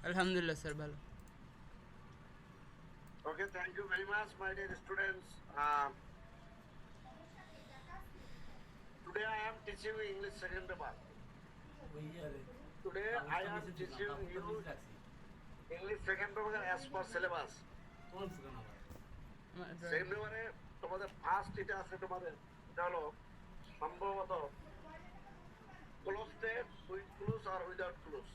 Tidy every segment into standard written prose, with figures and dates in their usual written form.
আলহামদুলিল্লাহ স্যার ভালো। Okay, thank you very much, my dear students. Today I am teaching you English second paper. Today I am teaching you English second paper as per syllabus. Second পেপারে তোমাদের first এটা আছে তোমাদের, এটা হলো সম্ভবত ক্লোজ টেস্ট, উইথ ক্লোজ আর without cloze.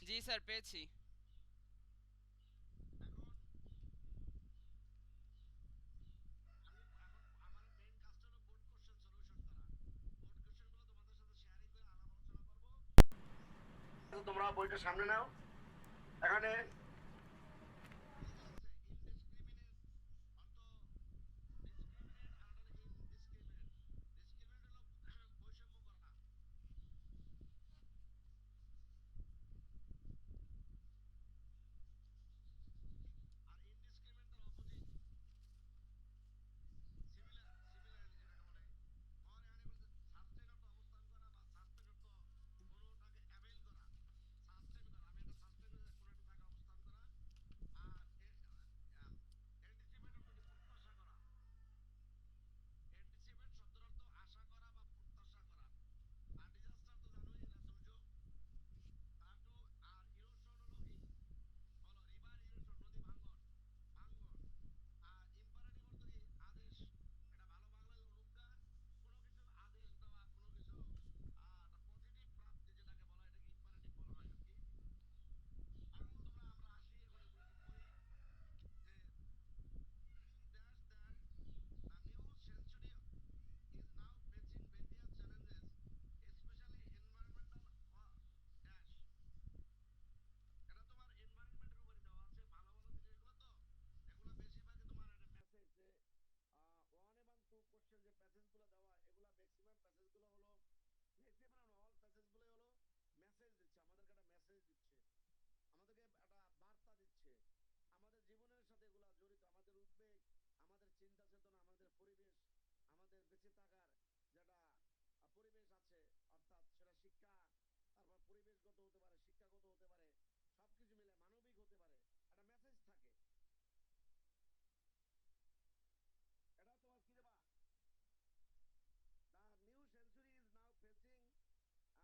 জি স্যার পেয়েছি। তোমরা বইটা সামনে নাও। এখানে ওয়ান এবং টু কোশ্চেন যে প্যাসেজ গুলো দেওয়া, এগুলা ম্যাক্সিমাম প্যাসেজ গুলো হলো, ম্যাক্সিমাম অল প্যাসেজ গুলো হলো মেসেজ দিচ্ছে, আমাদেরকে একটা মেসেজ দিচ্ছে, আমাদেরকে একটা বার্তা দিচ্ছে। আমাদের জীবনের সাথে এগুলা জড়িত, আমাদের উদ্বেগ, আমাদের চিন্তা চেতনা, আমাদের পরিবেশ, আমাদের বেঁচে থাকার যেটা পরিবেশ আছে, অর্থাৎ সেটা শিক্ষা, তারপর পরিবেশগত হতে পারে, শিক্ষাগত হতে পারে, সবকিছু মিলে মানবিক হতে পারে, একটা মেসেজ থাকে। এটা তোমার কি দেবা? The new century is now facing various challenges, especially environmental কি হবে ড্যাশ, তাহলে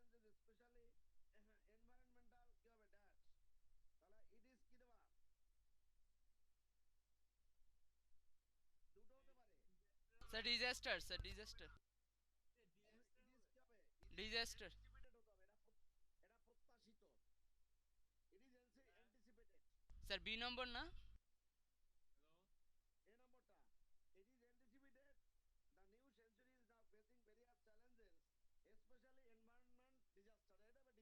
ইট ইজ কি দেবা? দুটো হতে পারে। Sir disaster, sir disaster. It is কি হবে? It is disaster. অ্যান্টিসিপেটেড হতে হবে, এটা প্রত্যাশিত। It is anticipated. Sir B number না? এই নম্বরটা, it is anticipated the new century is now facing various challenges, specially environment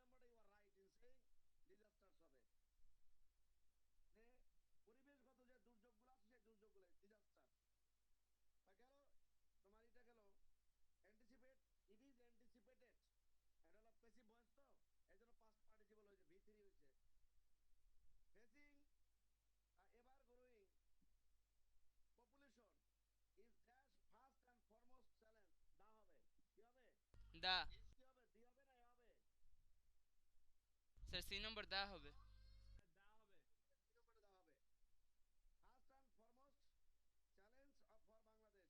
disaster, এটা হবে ডিজাস্টার। বি নম্বরটা you are right in saying disasters হবে, মানে পরিবেশগত যে দুর্যোগগুলো আছে সেই দুর্যোগগুলো ডিজাস্টার। তা গেল তোমার, এটা গেল অ্যান্টিসিপেট, ইট ইজ অ্যান্টিসিপেটেড, এটা হলো প্যাসিভ ভয়েস, তো এই জন্য পাস্ট পার্টিসিপল হয়েছে, ভি3 হয়েছে। প্যাসিভ দা কি হবে? ডি হবে না এ হবে? স্যার সি নম্বর দা হবে। দা হবে। কি নম্বরে দা হবে? First and foremost,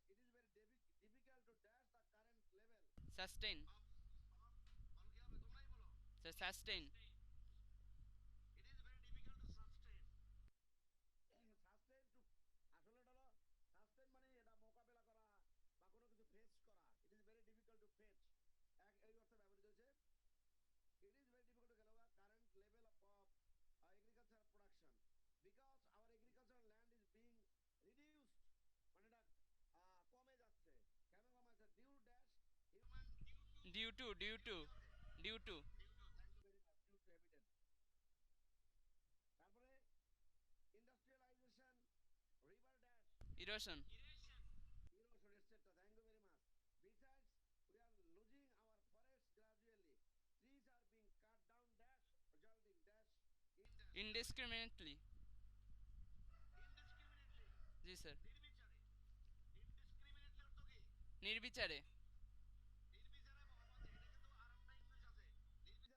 challenge for Bangladesh. It is very difficult to dash the current level. Sustain বলো কি হবে? তোমরাই বলো। Sir sustain It is very difficult to sustain. Sustain to আসলে এটা হলো সাস্টেন মানে এটা মোকাবেলা করা বা কোনো কিছু ফেস করা। It is very difficult to face. এই অর্থে ব্যবহৃত হয়েছে। It is very difficult to get over current level of agricultural production because our agricultural land is being reduced. মানে এটা কমে যাচ্ছে। কেন কমে যাচ্ছে? Due dash human due to due to due to due to thank you very much due to habitat. তারপরে industrialisation river dash erosion erosion etc. Thank you very much. Besides, we are losing our forests gradually. Trees are being cut down dash resulting dash in dash indiscriminately indiscriminately G sir নির্বিচারে indiscriminately অর্থ কি নির্বিচারে নির্বিচারে অবাধে এটা কিন্তু আরেকটা English আছে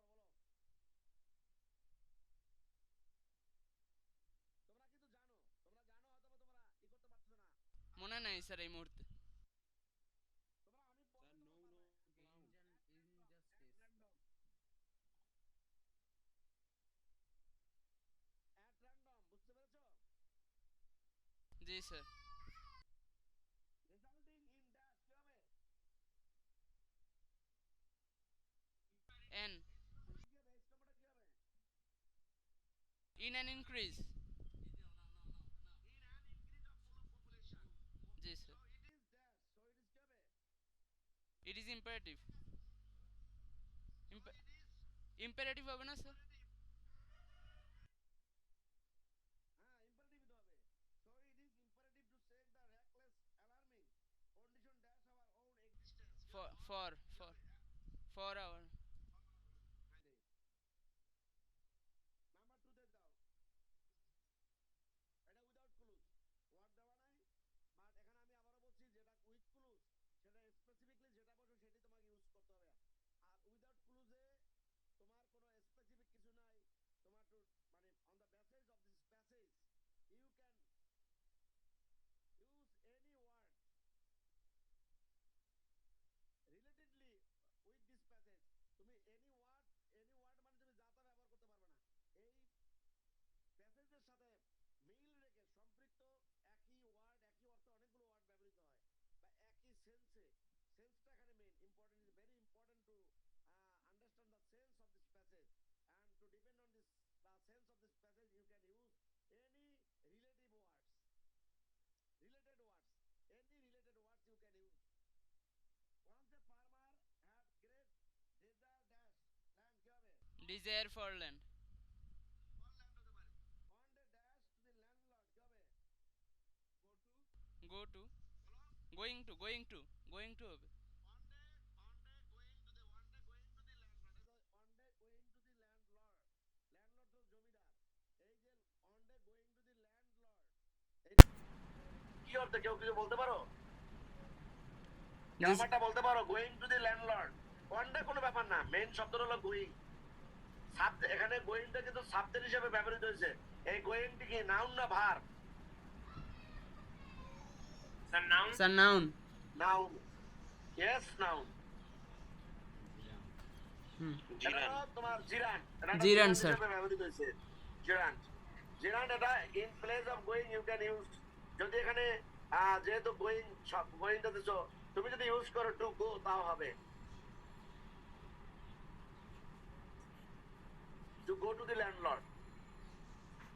নির্বিচারে আরেকটা ইংলিশ কি কে বলতে পারো বলো তোমরা কিন্তু জানো অথবা তোমরা ই করতে পারছো না মনে নাই স্যার এই মুহূর্তে। তোমরা আমি Sir, বললে no, তোমরা no পারবে ground. Injustice. at random বুঝতে পেরেছো জি স্যার রেজাল্টিং ইন ড্যাশ কি হবে এন কি হবে এই নম্বরটা কি হবে in an increase in an increase of population G so sir it is dash so it is কি হবে it is imperative so it is imperative হবে না স্যার? হ্যাঁ ইম্পারেটিভ তো হবে so it is imperative to check the reckless alarming condition dash our own existence for for for for our number 2 তে যাও এটা উইদাউট ক্লুজ ওয়ার্ড দেওয়া নাই বাট এখানে আমি আবারও বলছি যেটা উইথ ক্লুজ সেটা স্পেসিফিকলি যেটা বলছো সেটাই তোমাকে ইউজ করতে হবে আর উইদাউট ক্লুজে তোমার কোনো স্পেসিফিক কিছু নাই তোমার টু মানে on the basis of this passage you can use any word relatedly with this passage তুমি এনি ওয়ার্ড মানে তুমি যা তা ব্যবহার করতে পারবে না এই প্যাসেজের সাথে মিল রেখে সম্পৃক্ত একই ওয়ার্ড একই অর্থে অনেকগুলো ওয়ার্ড ব্যবহৃত হয় বা একই সেন্সটা এখানে main important is very important to understand the sense of this passage and to depend on this the sense of this passage you can use any relative words related words any related words you can use once a farmer had great desire dash land কি হবে desire for land কোন land হতে পারে on the dash to the landlord কি হবে go to বলো going to হবে on the going to the one day going to the landlord on day going to the landlord তো জমিদার এই যে on day going to the landlord কি অর্থ কেউ কিছু বলতে পারো ব্যাপারটা বলতে পারো going to the landlord one day কোনো ব্যাপার না মেইন শব্দটা হলো গোয়িং এখানে গোয়িংটা কিন্তু সাবজেক্ট হিসেবে ব্যবহৃত হয়েছে এই গোয়িংটি কি নাউন না ভার sir noun noun yes noun এটা তোমার জিরান্ড, স্যার। হিসেবে ব্যবহৃত হয়েছে জিরান্ড এটা in place of going you can use যদি এখানে যেহেতু গোয়িংটা দিছো তুমি যদি ইউজ করো টু গো তাও হবে to go to the landlord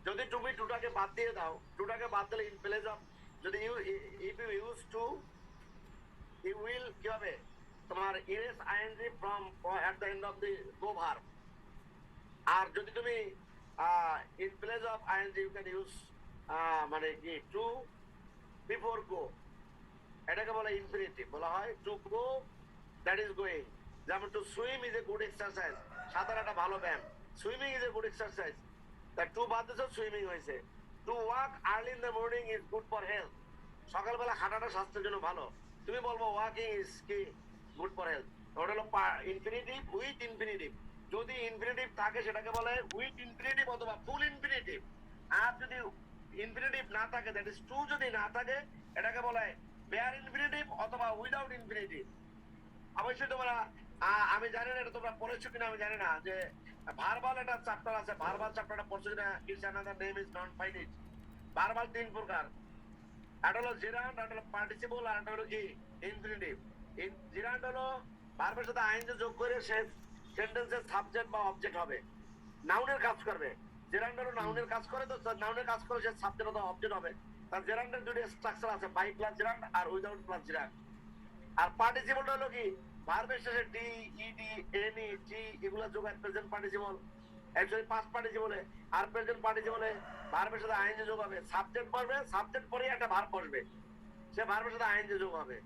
যদি তুমি টুটাকে বাদ দিয়ে দাও টুটাকে বাদ দিলে ইন প্লেস অফ যদি if you use to you will কি হবে তোমার erase ING from at the end of the go verb আর যদি তুমি in place of ING you can use মানে কি টু বিফোর গো এটাকে বলে ইনফিনিটিভ বলা হয় to go that is going যেমন to swim is a good exercise সাঁতার একটা ভালো ব্যায়াম swimming is a good exercise that to বাদ দিয়েছো সুইমিং হয়েছে to walk early in the morning is good for health সকালবেলা হাঁটাটা স্বাস্থ্যের জন্য ভালো তুমি বলবো ওয়াকিং ইজ কি গুড ফর হেলথ। ওটা হলো ইনফিনিটিভ উইথ ইনফিনিটিভ। যদি ইনফিনিটিভ থাকে সেটাকে বলে উইথ ইনফিনিটিভ অথবা ফুল ইনফিনিটিভ। আর যদি ইনফিনিটিভ না থাকে, দ্যাট ইজ টু যদি না থাকে, এটাকে বলে বেয়ার ইনফিনিটিভ অথবা উইদাউট ইনফিনিটিভ। অবশ্যই তোমরা আমি জানি না এটা তোমরা পড়েছো কিনা আমি জানি না, যে ভার্বাল একটা চ্যাপ্টার আছে, ভার্বাল চ্যাপ্টারটা পড়ছো কিনা। It's another name is non finite. Verbal তিন প্রকার, একটা হলো জিরান্ড, একটা হলো পার্টিসিপল, আর একটা হলো কি ইনফিনিটিভ। জিরান্ড হলো ভার্বের সাথে আইনজে যোগ করে সে সেন্টেন্সের সাবজেক্ট বা অবজেক্ট হবে, নাউনের কাজ করবে। জেরান্ড হলো নাউনের কাজ করে, তো নাউনের কাজ করে সে সাবজেক্ট অথবা অবজেক্ট হবে। তার জেরান্ডের দুটো স্ট্রাকচার আছে, বাই প্লাস জেরান্ড আর উইদাউট প্লাস জেরান্ড। আর পার্টিসিপলটা হলো কি ভার্বের শেষে ডি, ইডি, এনি, টি এগুলা যোগ হয় প্রেজেন্ট পার্টিসিপল, অ্যাকচুয়ালি পাস্ট পার্টিসিপলে। আর প্রেজেন্ট পার্টিসিপলে ভার্বের সাথে আইএনজি যোগ হবে, সাবজেক্ট পড়বে, সাবজেক্ট পরে একটা ভার্ব বসবে, সে ভার্বের সাথে আইএনজি যোগ হবে।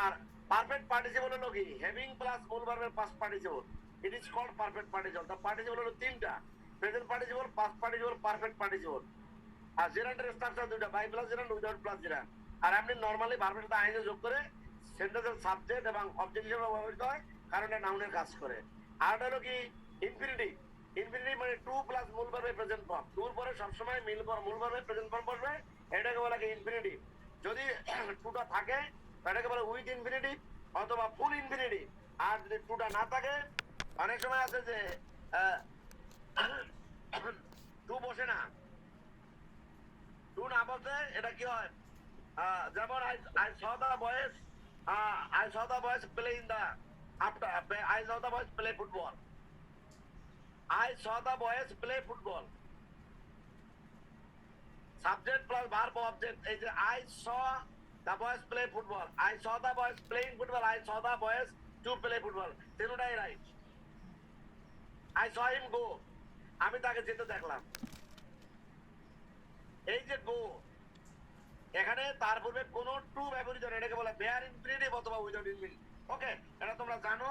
আর পারফেক্ট পার্টিসিপল হলো কি হ্যাভিং প্লাস মূল ভার্বের past participle. It is called perfect participle. The participle হলো তিনটা, present participle, past participle, perfect participle. আর জেরান্ডের স্ট্রাকচার দুইটা, by plus gerund, without plus gerund. আর এমনি নরমালি ভার্বের সাথে আইএনজি যোগ করে সেন্টেন্সের সাবজেক্ট এবং অবজেক্ট হিসেবে ব্যবহৃত হয়, কারণ এটা নাউনের কাজ করে। আর এটা হলো কি ইনফিনিটিভ। ইনফিনিটিভ মানে টু প্লাস মূল ভার্বের প্রেজেন্ট ফর্ম, টুর পরে সবসময় মূল ভার্বের প্রেজেন্ট ফর্ম বসবে, এটাকে বলা কি ইনফিনিটিভ। যদি টুটা থাকে এটাকে বলে উইথ ইনফিনিটিভ অথবা ফুল ইনফিনিটিভ। আর যদি টুটা না থাকে, অনেক সময় আছে যে টু বসে না, টু না বসে এটা কি হয়, যেমন I saw the boys, I saw the boys play in the after I saw the boys play football. I saw the boys play football. Subject plus verb object. এই যে I saw the boys play football. I saw the boys playing football. I saw the boys to play football. তিনটাই right. I saw him go. আমি তাকে যেতে দেখলাম। এই যে গো, এখানে তার পূর্বে কোন টু ব্যবহৃত নেই, এটাকে বলে বেয়ার ইনফিনিটিভ অথবা উইদাউট ইনফিনিটিভ। ওকে, এটা তোমরা জানো,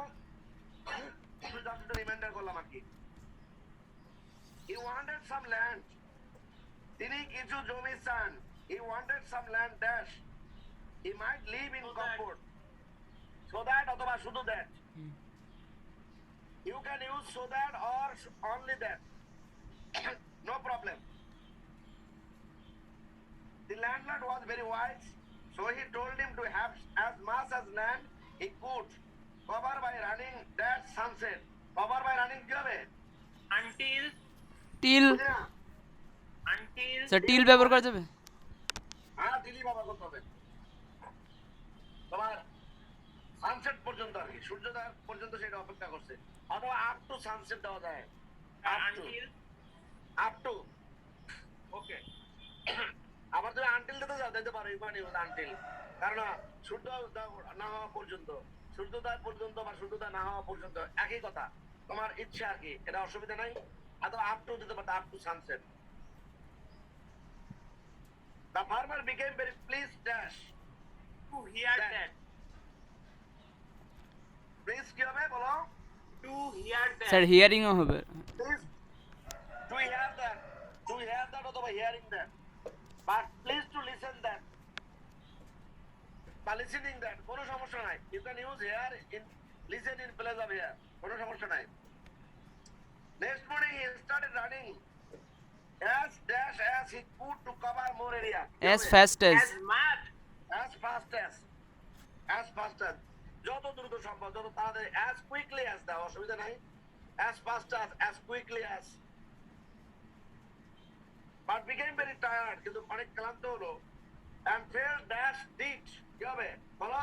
জাস্ট রিমাইন্ডার করলাম আর কি। He wanted some land. তিনি কিছু জমি চান। He wanted some land dash. He might live in comfort. So that অথবা শুধু that. You can use so that or only that. No problem. The landlord was very wise, so he told him to have as much as land he could cover by running that sunset. Cover by running কি হবে? until till, বুঝলি না? Sir till ব্যবহার করা যাবে? হ্যাঁ, দিলি বাবা করতে হবে। তোমার সানসেট পর্যন্ত আর কি, সূর্যোদয় পর্যন্ত সেটা অপেক্ষা করছে, অথবা আপ টু সানসেট দেওয়া যায়। Up to okay. আবার তুমি আনটিল দিতে যাও, দিতে পারো, ইউকান ইউজ আনটিল। কারণ সূর্য না হওয়া পর্যন্ত, সূর্যোদয় পর্যন্ত বা সূর্যোদয় না হওয়া পর্যন্ত একই কথা, তোমার ইচ্ছা আর কি, এটা অসুবিধা নাই। অথবা আপ টু দিতে পারো, up to sunset. The farmer became very pleased dash to hear that. Pleased কি হবে বলো? To hear that. স্যার হিয়ারিংও হবে। Pleased to hear that, to hear that অথবা hearing that, but pleased to listen that বা listening that, কোনো সমস্যা নাই। You can use hear in listen in place of hear, কোনো সমস্যা নাই। Next morning he started running as dash as he could to cover more area. As fast as, As much. As fast as, as fast as, যত দ্রুত সম্ভব, যত তাড়াতাড়ি, as quickly as দাও, অসুবিধা নাই। As fast as quickly as, but became very tired, কিন্তু অনেক ক্লান্ত হলো, and fell dash did, কি হবে বলো?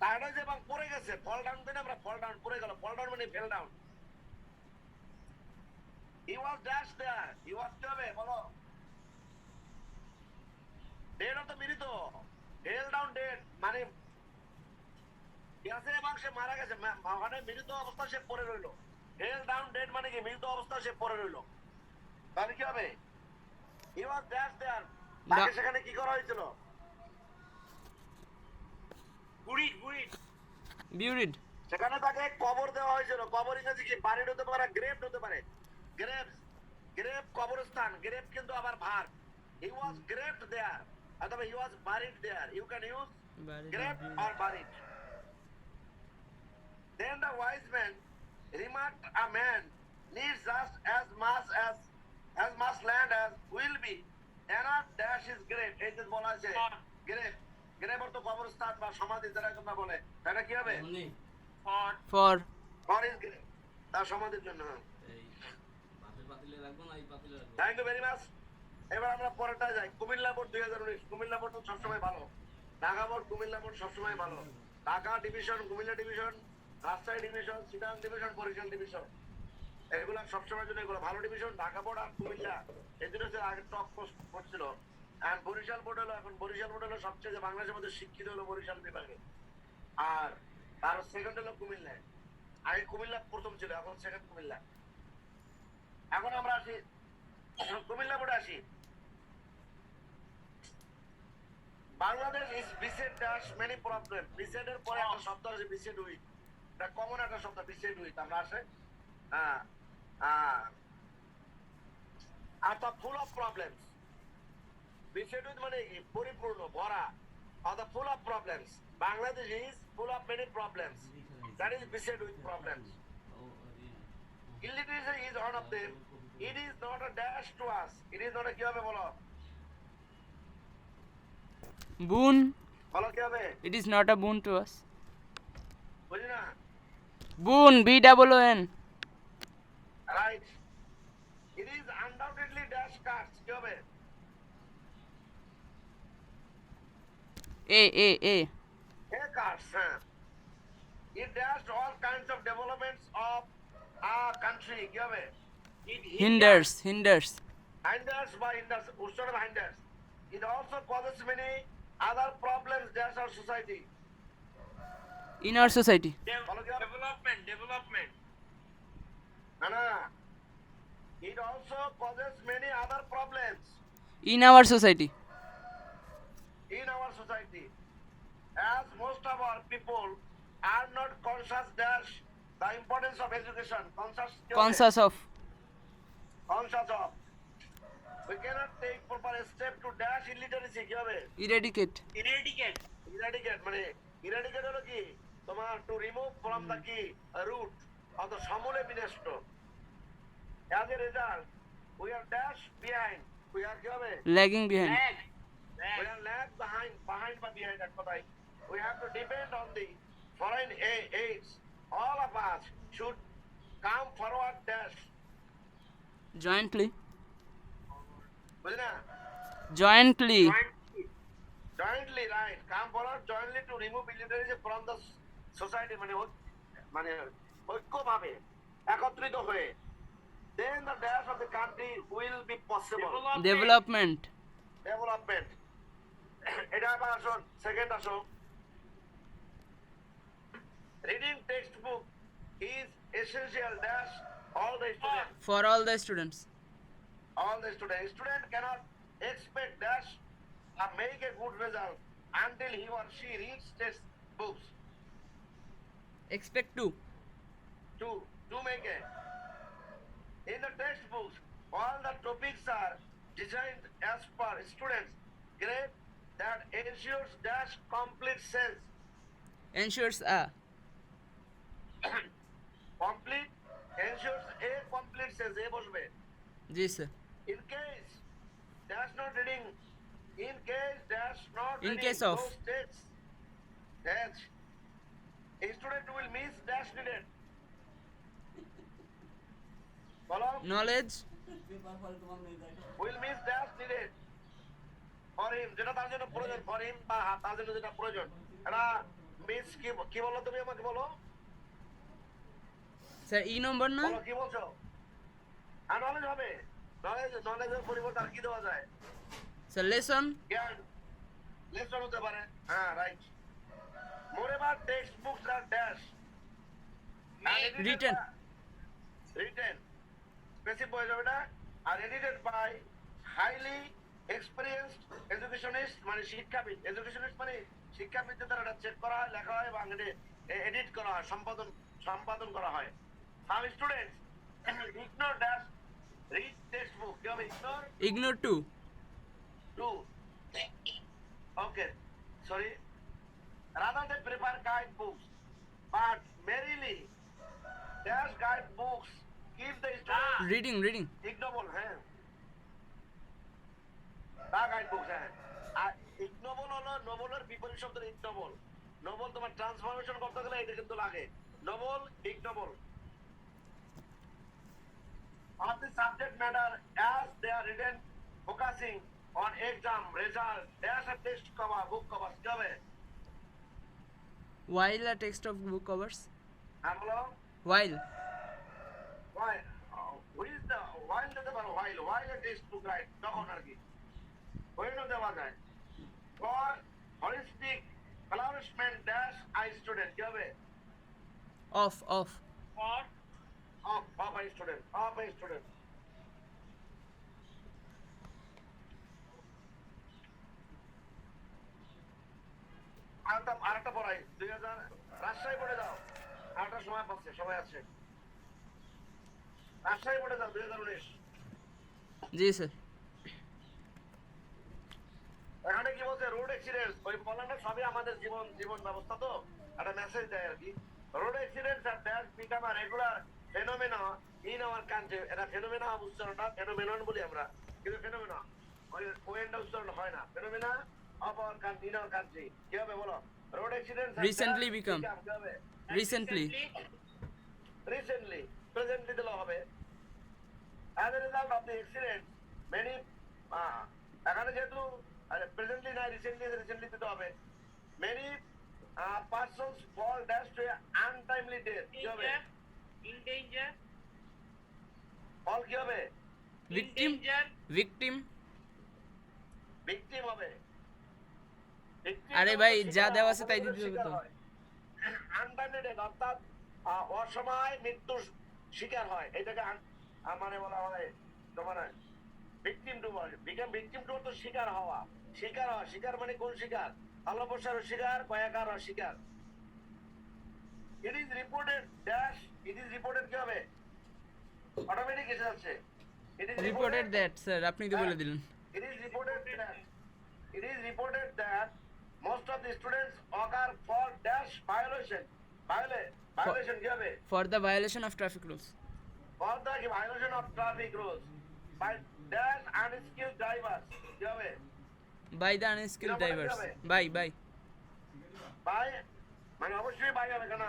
টায়ার্ড হয়েছে এবং পড়ে গেছে, ফল ডাউন দিনে আমরা ফল ডাউন, পড়ে গেল, ফল ডাউন মানে fail down. He was dash there, he was কি হবে বলো? ডেড অফ দ্য মৃত, ফেল ডাউন ডেড মানে গেছে এবং সে মারা গেছে, মানে মৃত অবস্থা সে পড়ে রইলো। ফেল ডাউন ডেড মানে কি মৃত অবস্থা সে পড়ে রইলো, তাহলে কি হবে? He was dash there, তাকে সেখানে কি করা হয়েছিল? বিউরিড। সেখানে তাকে কবর দেওয়া হয়েছিল। কবর ইংরেজি কি? বারিড হতে পারে, গ্রেভ হতে পারে। গ্রেভ, গ্রেভ কবরস্থান, গ্রেভ কিন্তু আবার verb, He was grafted there. অথবা he was buried there. You can use graft or buried. Then the wise man remarked, a man needs just as much land as will be. Cannot dash his grave. এই যে বলা আছে grave. grave অর্থ কবরস্থান বা সমাধি যারা কথা বলে। এটা কি হবে? For For his grave. তার সমাধির জন্য। Thank you very much. এবার আমরা পরেরটা যাই। কুমিল্লা বোর্ড 2019। কুমিল্লা বোর্ড তো সবসময় ভালো। ঢাকা বোর্ড কুমিল্লা বোর্ড সবসময় ভালো। Dhaka division, Comilla division, Rajshahi division, Chittagong division, Barisal division, এগুলা সবসময় জন্য এগুলো ভালো ডিভিশন। ঢাকা বোর্ড আর কুমিল্লা এই দুটো হচ্ছে আগে টপ করছিল। আর বরিশাল বোর্ড হলো এখন বরিশাল বোর্ড হলো সবচেয়ে যে বাংলাদেশের মধ্যে শিক্ষিত হলো বরিশাল বিভাগে। আর তার সেকেন্ড হলো কুমিল্লা। আগে কুমিল্লা প্রথম ছিল, এখন সেকেন্ড কুমিল্লা। এখন আমরা আসি কুমিল্লা বোর্ডে আসি। Bangladesh is beset dash many problem. বিসেটের পরে একটা শব্দ আছে বিসেট উইথ। এটা কমন একটা শব্দ বিসেট উইথ। আমরা আসে আর তা full of problems. Beset with মানে কি? পরিপূর্ণ, ভরা। Are the full of problems. Bangladesh is full of many problems. That is beset with problems. Illiteracy is one of them. It is not a dash to us. It is not a কি হবে বলো? boon. বলো কি হবে? It is not a boon to us. বুঝি না? Boon. BOON. Right. It is undoubtedly dash cards. কি হবে? A. A cards. হ্যাঁ। It dashed all kinds of developments of a country. কি হবে? It Hinders. Hinders by hinders. উচ্চারণ hinders. It also causes many other problems dash our society. In our society. বলো কি হবে? Development. না। It also causes many other problems In our society. in our society. As most of our people are not conscious dash the importance of education. Conscious of. Conscious of. We cannot take proper step to dash illiteracy. কি হবে? Eradicate. Eradicate মানে eradicate হলো কি? তোমার to remove from the কি root অত সমূলে বিনষ্ট। As a result, we are dash behind. We are কি হবে? Lagging behind. We are lag behind বা behind এক কথায়। We have to depend on the foreign aids. All of us should come forward dash. Jointly. বুঝলি না? Jointly. Jointly, right. Come forward jointly to remove illiteracy from the society. মানে ঐক্যভাবে একত্রিত হয়ে। Then the dash of the country will be possible. Development. এটা আবার আসুন, second আসুন। Reading textbook is essential dash all the students. For all the students. Student cannot expect dash and make a good result until he or she reads textbooks. Expect to. To make a. In the textbooks, all the topics are designed as per students' grade that ensures dash complete sense. Ensures a. Ensures a complete sense. A বসবে। জি sir. In case dash not reading. In case of. those texts, dash, a student will miss dash needed. Follow? Knowledge. Will miss dash needed for him. যেটা তার জন্য প্রয়োজন for him বা তার জন্য যেটা প্রয়োজন। এটা মিস কি বলো তুমি আমাকে বলো? স্যার ই নম্বর না? বলো কি বলছো? নলেজ হবে। নলেজের পরিবর্তে আর কি দেওয়া যায়? Sir lesson. জ্ঞান। লেসন হতে পারে। হ্যাঁ, right. Moreover, textbooks are dash. Written. Passive voice হবে না? আর edited by highly experienced educationists মানে শিক্ষাবিদ। educationist মানে শিক্ষাবিদদের দ্বারা এটা চেক করা হয়, লেখা হয় এবং এডিট করা হয়, সম্পাদন করা হয়। Some students ignore dash read textbook. কি হবে? Ignore to. Two. Okay. Sorry. Rather they prefer guidebooks, but merely dash guidebooks keep the students Reading. ignoble. হ্যাঁ তা guidebooks হ্যাঁ আর ignoble হলো নোবেলের বিপরীত শব্দ ignoble. নোবেল তোমার ট্রান্সফরমেশন করতে গেলে এটা কিন্তু লাগে. Nobel ignoble. Of the subject matter as they are written focusing on exam result dash a text cover book covers কি হবে? While a text of book covers. হ্যাঁ বলো. While. Why? Who is the while দিতে পারো while a text book right তখন আর কি ওইটা দেওয়া যায়. For holistic flourishment dash I student কি হবে? Off. For of I student আরেকটা পড়াই 2000 রাজশাহী পড়ে যাও আরেকটা সময় পাচ্ছে সবাই আছে রাজশাহী পড়ে যাও 2019 জি স্যার। এখানে কি বলছে রোড অ্যাক্সিডেন্ট ওই বললাম না সবই আমাদের জীবন ব্যবস্থা তো একটা মেসেজ দেয় আর কি road accidents are that become a regular phenomena in our country এটা ফেনোমেনা উচ্চারণটা ফেনোমেনন বলি আমরা কিন্তু ফেনোমেনা ওয়েন্ডা উচ্চারণ হয় না phenomena of our country in our country কি হবে বলো road accidents Recently become. Recently. Presently দিলে হবে as a result of the accident many এখানে যেহেতু প্রেজেন্টলি না রিসেন্টলি দিতে হবে many persons fall dash to untimely death কি হবে in danger fall কি হবে Victim. victim হবে আরে ভাই, যা দেওয়া আছে তাই দিতে হবে তো। আনটাইমলি ডেথ অর্থাৎ অসময় মৃত্যুর শিকার হয় এটাকে মানে বলা হয় তোমার ভিকটিম টু ভিকটিম টু তো শিকার হওয়া শিকার মানে কোন শিকার আলোপসার শিকার কয়াকার শিকার ইট ইজ রিপোর্টেড কি হবে অটোমেটিক এসে যাচ্ছে Reported that স্যার, আপনি তো বলে দিলেন। It is reported that most of the students occur for dash violation কি হবে For the violation of traffic rules. for the violation of traffic rules by dash unskilled drivers কি হবে By the unskilled কিরকম drivers. হবে? By. by মানে অবশ্যই by হবে কেন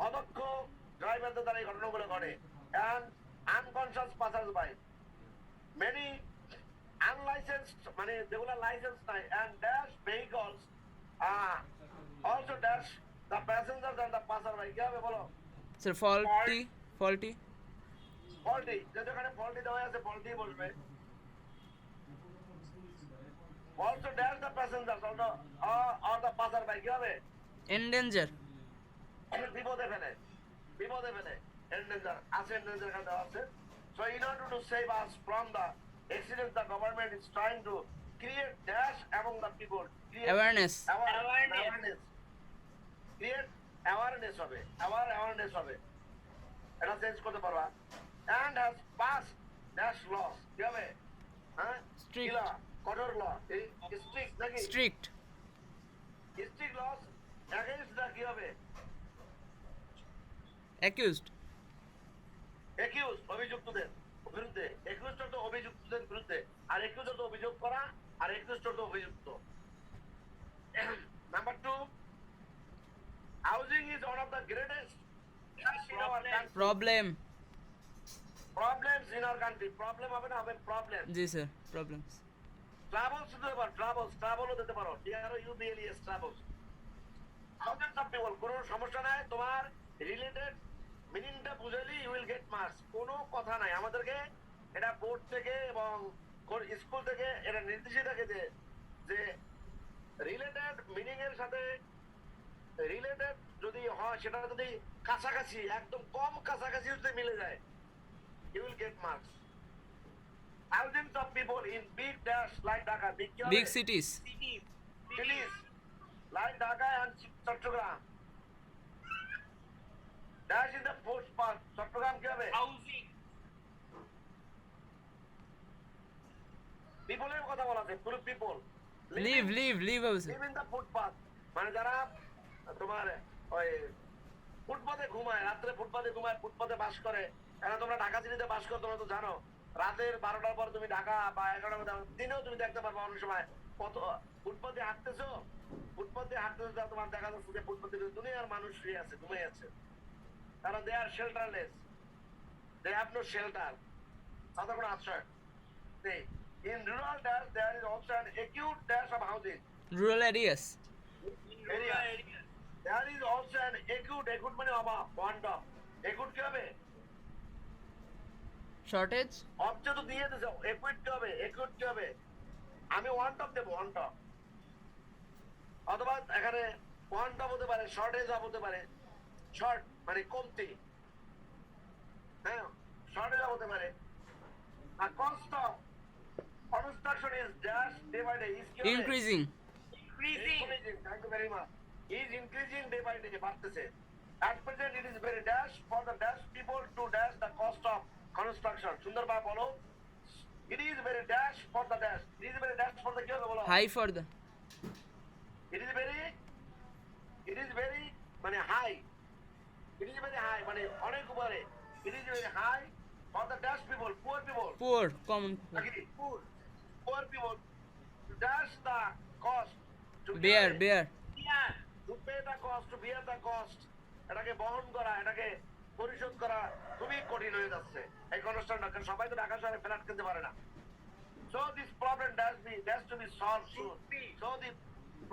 অদক্ষ ড্রাইভারদের দ্বারা এই ঘটনাগুলো ঘটে and unconscious passers by many unlicensed মানে যেগুলো লাইসেন্স নাই and dash vehicles also dash the passengers and the passerby কি হবে বলো Sir, faulty. ফল্টি যেখানে ফল্টি দেওয়া আছে ফল্টি বলবে also dash the passengers or the passerby কি হবে Endanger. বিপদে ফেলে endanger আছে endanger এখানে দেওয়া আছে so in order to save us from the accident the government is trying to create dash among the people Awareness. create awareness হবে এটা চেঞ্জ করতে পারবা and has passed dash laws কি হবে হ্যাঁ Strict. কি law? কঠোর ল strict নাকি Strict. strict laws against the কি হবে Accused. অভিযুক্তদের বিরুদ্ধে accused অর্থ অভিযুক্তদের বিরুদ্ধে আর accused অর্থ অভিযোগ করা আর accused অর্থ অভিযুক্ত number 2 housing is one of the greatest in our country problems in our country problem হবে না হবে problem জি স্যার, problems. travels দিতে পারো ট্রাভেলও দিতে পারো TRUBLES travels thousands of people কোনো সমস্যা নাই তোমার রিলেটেড মিনিংটা বুঝালেই ইউ উইল গেট মার্কস কোনো কথা নাই আমাদেরকে এটা বোর্ড থেকে এবং স্কুল থেকে এটা নির্দেশই থাকে যে রিলেটেড মিনিং এর সাথে রিলেটেড যদি হয় সেটা যদি কাছাকাছি একদম কম কাছাকাছি যদি মিলে যায় you will get marks thousands of people in big dash like Dhaka Big cities. cities like Dhaka and Chattogram dash is the first part Chattogram কি হবে housing people পিপলের কথা বলা আছে, পুরো people leave also. Live in the footpath, মানে যারা তোমার ওই ফুটপাতে ঘুমায়, রাত্রে ফুটপাতে ঘুমায়, ফুটপাতে বাস করে। এখন তোমরা ঢাকা সিটিতে বাস করো, তোমরা তো জানো রাতের 12টার পর তুমি ঢাকা বা 11টার মধ্যে দিনেও তুমি দেখতে পারবে অনেক সময় কত ফুটপাতে হাঁটতেছো, ফুটপাতে হাঁটতেছো, তোমার দেখা যাচ্ছে যে ফুটপাতে দুনিয়ার মানুষ শুয়ে আছে, ঘুমিয়ে আছে, কারণ দে আর শেল্টারলেস, দে হ্যাভ নো শেল্টার, তাদের কোনো আশ্রয় নেই। In rural dash, there is also an acute dash of housing. Rural areas. Area. There is also an acute মানে অভাব, want of. Acute কি হবে? Shortage. অবজে তো দিয়ে দিছো, acute কি হবে? acute কি হবে? আমি want of দেবো, want of। অথবা এখানে want of হতে পারে, shortage of হতে পারে। short মানে কমতি, হ্যাঁ, shortage of হতে পারে। আর cost of construction is dash day by day, is কি হবে? Increasing. Increasing, thank you very much. Is increasing day by day, বাড়তেছে। At present it is very dash for the dash people to dash the cost of construction. সুন্দর ভাবে বলো। It is very dash for the dash. It is very dash for the কি হবে বলো? High for the. It is very মানে high. It is very high মানে অনেক উপরে। It is very high for the dash people, poor people. Poor. Common. নাকি? Poor people to dash the cost. to Bear. to pay the cost, to bear the cost, এটাকে বহন করা, এটাকে পরিশোধ করা খুবই কঠিন হয়ে যাচ্ছে এই কনস্ট্রাকশন, কারণ সবাই তো ঢাকা শহরে ফ্ল্যাট কিনতে পারে না। So this problem has to be solved soon. So the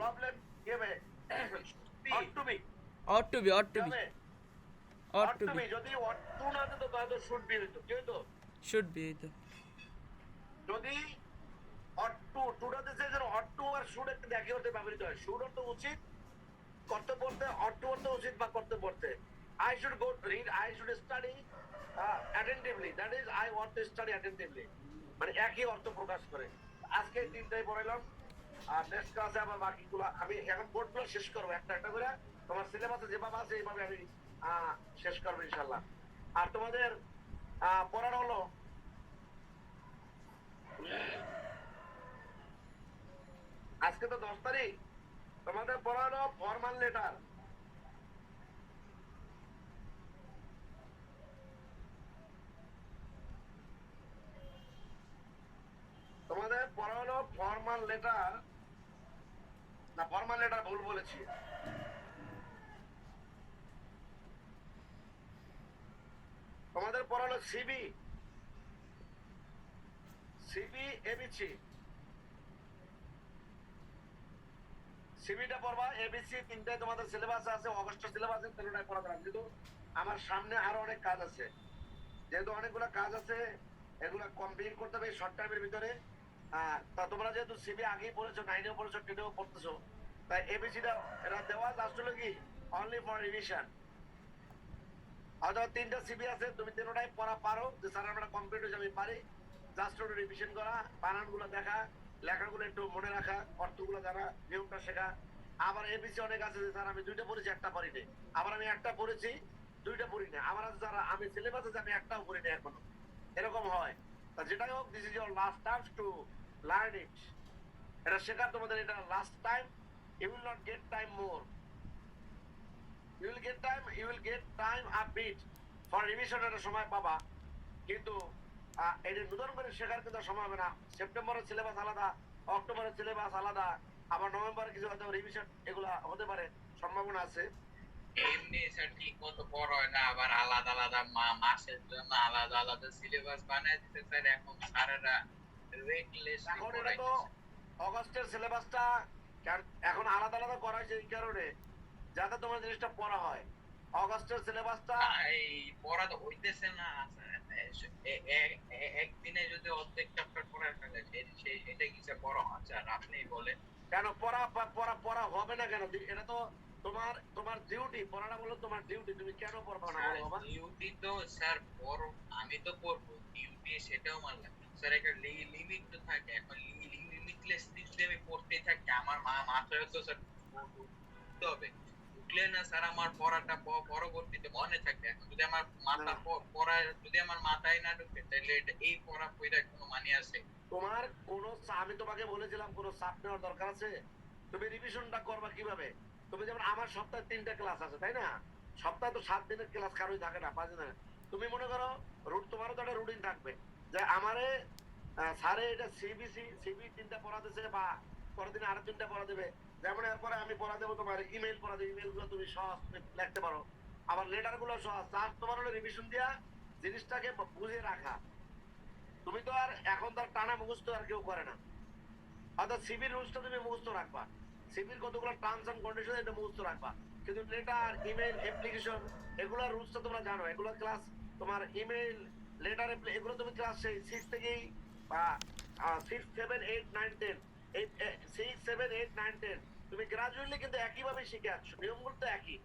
problem ought to be Ought to be. যদি ought to না হতো তাহলে should be হতো, কি হতো? Should be. যদি ought to টা দিছে, যেন ought to আর should একটা একই অর্থে ব্যবহৃত হয়। should অর্থ উচিত, কর্তব্য অর্থে, ought to অর্থ উচিত বা কর্তব্য অর্থে। I should go read, I should study attentively, that is I want to study attentively, মানে একই অর্থ প্রকাশ করে। আজকে তিনটাই পড়াইলাম, আর নেক্সট ক্লাসে আবার বাকিগুলো আমি এখন বোর্ডগুলো শেষ করবো একটা একটা করে, তোমার সিলেবাসে যেভাবে আছে এইভাবে আমি শেষ করবো ইনশাল্লাহ। আর তোমাদের পড়ানো হলো আজকে তো 10 তারিখ, তোমাদের পড়ানো ফরমাল লেটার। তোমাদের পড়ানো ফরমাল লেটার, না ফরমাল লেটার ভুল বলেছি। তোমাদের পড়ানো সিবি এবিসি, সিবিটা পড়বা, এবিসি তিনটায় তোমাদের সিলেবাস আছে, অগস্টের সিলেবাস আছে, তিনটায় পড়া যাবে। কিন্তু আমার সামনে আরো অনেক কাজ আছে, যেহেতু অনেকগুলো কাজ আছে এগুলো কমপ্লিট করতে হবে শর্ট টাইমের ভিতরে। তা তোমরা যেহেতু সিবি আগেই পড়েছো, 9এও পড়েছো, 10এও পড়তেছো, তাই এবিসিটা এটা দেওয়া জাস্ট হলো কি অনলি ফর রিভিশন। অথবা 3টা সিবি আছে, তুমি 3টাই পড়া পারো, যে স্যার আমরা কমপ্লিট হয়েছে আমি পারি, জাস্ট একটু রিভিশন করা, বানানগুলো দেখা, লেখাগুলো একটু মনে রাখা, অর্থগুলো জানা, নিয়মটা শেখা। আবার এবিসি অনেক আছে যে স্যার আমি 2টা পড়েছি, একটা পড়িনি, আবার আমি একটা পড়েছি 2টা পড়িনি, আবার আছে যারা আমি সিলেবাসে যে আমি একটাও পড়িনি এখনো, এরকম হয়। তা যেটাই হোক, this is your last chance to learn it. এটা শেখার তোমাদের এটা last time, you will not get time more, you will get time a bit for revision এর সময় পাবা, কিন্তু এটা নতুন করে শেখার কিন্তু সময় হবে না। সেপ্টেম্বরের সিলেবাস আলাদা, অক্টোবরের সিলেবাস আলাদা, আবার নভেম্বরে কিছু হয়তো রিভিশন এগুলা হতে পারে, সম্ভাবনা আছে। এমনি স্যার ঠিক মতো পড়া হয় না, আবার আলাদা মাসের জন্য আলাদা সিলেবাস বানায় দিতে স্যার। এখন স্যারেরা রেটলেস এখন এটা তো অগস্টের সিলেবাসটা এখন আলাদা করা হয়েছে এই কারণে যাতে তোমার জিনিসটা পড়া হয়। অগস্টের সিলেবাসটা এই পড়া তো হইতেছে না একদিনে যদি অর্ধেক চ্যাপ্টার পড়া ফেলে, এটা কি স্যার পড়া হচ্ছে? আর আপনি বলেন কেন পড়া হবে না কেন? এটা তো তোমার ডিউটি, পড়াটা বলো তোমার ডিউটি, তুমি কেন পড়বা না বলো বাবা? ডিউটি তো স্যার পড়ো, আমি তো পড়বো, ডিউটি সেটাও মানলাম স্যার, একটা লিমিট তো থাকে। এখন লিমিটলেস যদি আমি পড়তেই থাকি, আমার মাথায় তো স্যার উঠতে হবে, ঢুকলে না স্যার আমার পড়াটা পরবর্তীতে মনে থাকে। এখন যদি আমার মাথা পড়া যদি আমার মাথায় না ঢুকে তাহলে এই পড়া পড়া কোনো মানে আছে? তোমার কোনো আমি তোমাকে বলেছিলাম কোনো চাপ নেওয়ার দরকার আছে? তুমি রিভিশনটা করবা কিভাবে? তুমি যেমন আমার সপ্তাহে 3টা ক্লাস আছে তাই না? সপ্তাহে তো 7 দিনের ক্লাস কারোই থাকে না, 5 দিনের। তুমি মনে করো তোমারও তো একটা রুটিন থাকবে যে আমারে স্যারে এটা সিবি 3টা পড়া দিছে বা পরের দিন আরো 3টা পড়া দেবে। যেমন এরপরে আমি পড়া দেবো তোমার ইমেল পড়া দেবো, ইমেল গুলো তুমি সহজ লিখতে পারো, আবার লেটার গুলো সহজ। জাস্ট তোমার হলো রিভিশন দিয়া জিনিসটাকে বুঝে রাখা। তুমি তো আর এখন তো আর টানা মুখস্থ আর কেউ করে না। অর্থাৎ সিভির রুলসটা তুমি মুখস্থ রাখবা, সিভির কতগুলো টার্মস এন্ড কন্ডিশন এটা মুখস্থ রাখবা। কিন্তু লেটার ইমেল অ্যাপ্লিকেশন এগুলোর রুলসটা তোমরা জানো, এগুলো ক্লাস তোমার ইমেল লেটার এগুলো তুমি ক্লাস 6 থেকেই বা 6 7 8 9 10 এই 6 7 8 9 10 তুমি গ্রাজুয়ালি কিন্তু একইভাবে শিখে আসছো, নিয়মগুলো তো একই,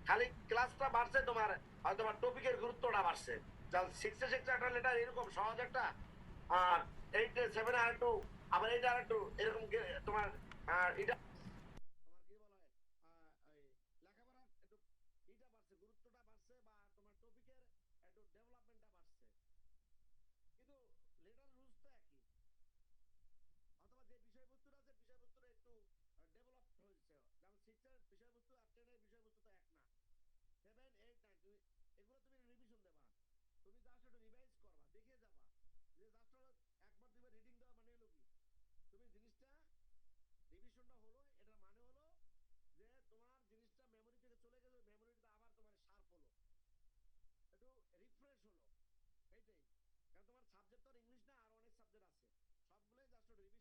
খালি ক্লাসটা বাড়ছে তোমার, হয়তো তোমার টপিকের গুরুত্বটা বাড়ছে। যখন 6 শিখছে একটা লেটার এরকম সহজ একটা, আর 8 7 আর একটু, আবার 8 আর একটু এরকম তোমার এটা তোমার কি বলা হয় লেখাপড়া একটু এটা বাড়ছে, গুরুত্বটা বাড়ছে, বা তোমার টপিকের একটু ডেভেলপমেন্টটা বাড়ছে, কিন্তু লেটার রুলস তো একই। অথবা যে বিষয়বস্তুটা আছে বিষয়বস্তুটা একটু ডেভেলপ হয়েছে, যেমন 6 এর বিষয়বস্তু আর 10 এর বিষয়বস্তু তো এক না। 7 8 9 তুমি এগুলো তুমি রিভিশন দেবা, তুমি জাস্ট একটু রিভাইজ করবা, দেখে যাবা যে জাস্ট হলো একবার দুইবার রিডিং দেওয়া মানে হলো কি তুমি জিনিসটা রিভিশনটা হলো, এটার মানে হলো যে তোমার জিনিসটা মেমোরি থেকে চলে গেছে, মেমোরিটা আবার তোমার শার্প হলো, একটু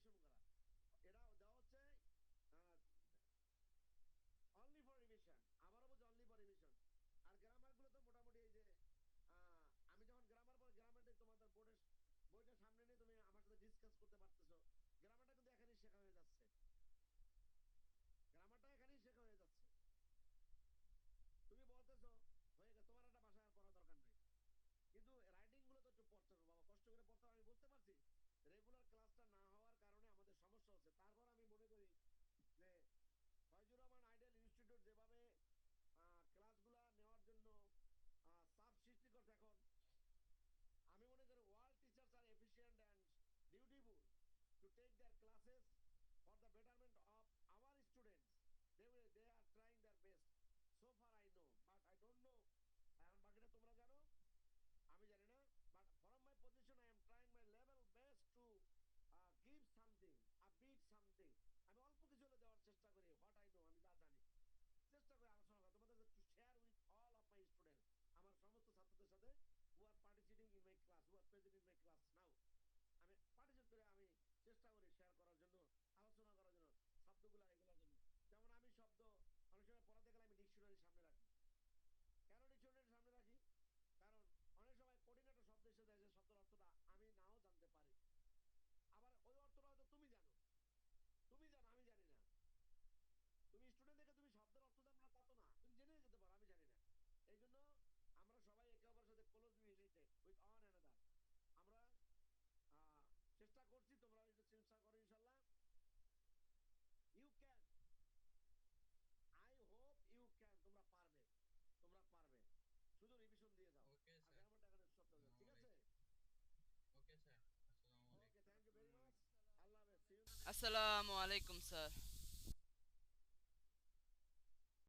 রিফ্রেশ হলো, এইটাই। কারণ তোমার সাবজেক্ট তো আর ইংলিশ না, আর অনেক সাবজেক্ট আছে, সবগুলোই জাস্ট রিভিশন করা। এটা দেওয়া হচ্ছে অনলি ফর রিভিশন, আবারও বলছি অনলি ফর রিভিশন। আর গ্রামার গুলো তো মোটামুটি এই যে আমি যখন গ্রামার পর গ্রামারটা তোমাদের বোর্ডের বইটা সামনে নিয়ে তুমি আমার সাথে ডিসকাস করতে পারতেছো, গ্রামারটা কিন্তু এখানেই শেখা হয়ে যাচ্ছে, গ্রামারটা এখানেই শেখা হয়ে যাচ্ছে। তুমি বলতেছো হয়ে গেছে তোমার একটা ভাষা আর পড়া দরকার নাই, কিন্তু রাইটিং গুলো তো একটু পড়তে হবে বাবা, কষ্ট করে পড়তে হবে। আমি বুঝতে পারছি রেগুলার ক্লাসটা না হওয়ার কারণে আমাদের সমস্যা হচ্ছে, তারপর আমি মনে করি যে ফয়জুর রহমান আইডিয়াল ইনস্টিটিউট যেভাবে ক্লাসগুলা নেওয়ার জন্য চাপ সৃষ্টি করছে, এখন আমি মনে করি world teachers are efficient and dutiful to take their classes for the betterment of our students, they are trying their best so far I know but I don't know, এখন বাকিটা তোমরা জানো আমি জানি না, but from my position I am trying my level best to give something a bit something. আমি অল্প কিছু হলে দেওয়ার চেষ্টা করি, হোয়াট আই নো আমি যা জানি চেষ্টা করে আলোচনা করা তোমাদের to share with all of my student, আমার সমস্ত ছাত্রদের সাথে who are participating in my class, who are present in my class now, আমি পার্টিসিপেট করে আমি চেষ্টা করি শেয়ার করার জন্য, আলোচনা করার জন্য, শব্দগুলা এগুলোর জন্য। যেমন আমি শব্দ অনেক সময় পড়াতে গেলে আমি ডিকশনারি সামনে রাখি। কেন ডিকশনারি সামনে রাখি? কারণ অনেক সময় কঠিন একটা শব্দ এসে যায়, যে শব্দের অর্থটা আমি নাও জানতে পারি, আবার ওই অর্থটা হয়তো তুমি জানো, তুমি জানো আমি জানি না। তুমি স্টুডেন্ট থেকে তুমি শব্দের অর্থ জানো না তা তো না, তুমি জেনে যেতে পারো আমি জানি না। এই জন্য আমরা সবাই একে অপরের সাথে closely related with on another. আমরা চেষ্টা করছি, তোমরা চেষ্টা করো ইনশাল্লাহ। You can, I hope you can, তোমরা পারবে, তোমরা পারবে, শুধু রিভিশন দিয়ে যাও। ওকে আর স্যার। গ্রামারটা এখানে সব ঠিক আছে? ওকে স্যার, আসসালামু আলাইকুম। ওকে, থ্যাংক ইউ ভেরি মাচ, আল্লাহ হাফেজ, সি ইউ। আসসালামু আলাইকুম স্যার।